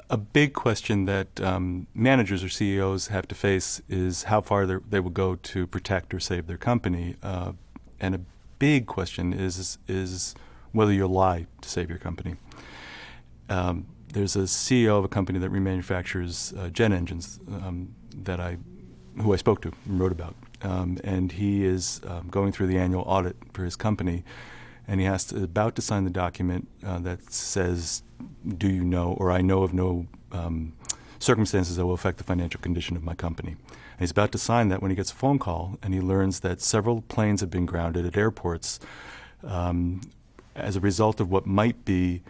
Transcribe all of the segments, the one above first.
A big question that managers or CEOs have to face is how far they will go to protect or save their company. And a big question is whether you'll lie to save your company. There's a CEO of a company that remanufactures jet engines who I spoke to and wrote about. And he is going through the annual audit for his company, and he about to sign the document that says, do you know, or I know of no circumstances that will affect the financial condition of my company. And he's about to sign that when he gets a phone call, and he learns that several planes have been grounded at airports as a result of what might be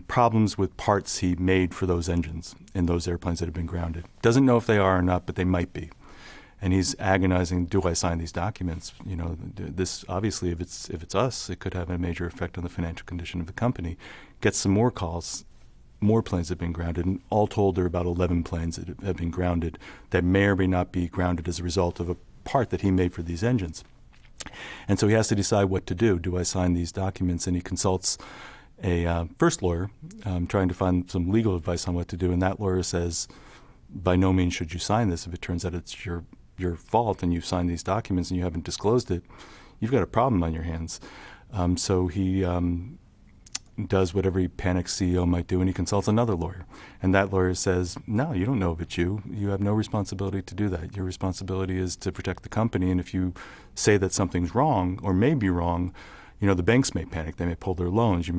problems with parts he made for those engines in those airplanes that have been grounded. Doesn't know if they are or not, but they might be. And he's agonizing, do I sign these documents? You know, this obviously, if it's us, it could have a major effect on the financial condition of the company. Gets some more calls, more planes have been grounded, and all told there are about 11 planes that have been grounded that may or may not be grounded as a result of a part that he made for these engines. And so he has to decide what to do. Do I sign these documents? And he consults a first lawyer trying to find some legal advice on what to do, and that lawyer says, by no means should you sign this. If it turns out it's your fault and you've signed these documents and you haven't disclosed it, you've got a problem on your hands. So he does what every panicked CEO might do, and he consults another lawyer. And that lawyer says, no, you don't know if it's you. You have no responsibility to do that. Your responsibility is to protect the company, and if you say that something's wrong or may be wrong, you know, the banks may panic. They may pull their loans.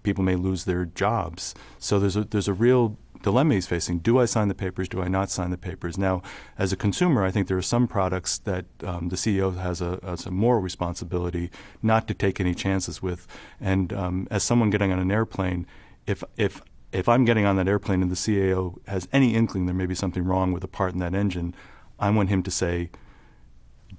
People may lose their jobs. So there's a real dilemma he's facing. Do I sign the papers? Do I not sign the papers? Now, as a consumer, I think there are some products that the CEO has a moral responsibility not to take any chances with. And as someone getting on an airplane, if I'm getting on that airplane and the CEO has any inkling there may be something wrong with a part in that engine, I want him to say,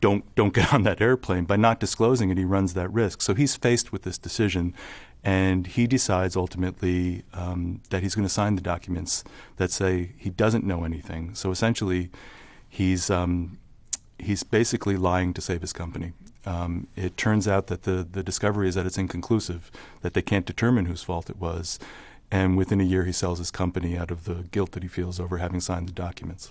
don't get on that airplane. By not disclosing it, he runs that risk. So he's faced with this decision, and he decides ultimately that he's going to sign the documents that say he doesn't know anything. So essentially, he's basically lying to save his company. It turns out that the discovery is that it's inconclusive, that they can't determine whose fault it was, and within a year he sells his company out of the guilt that he feels over having signed the documents.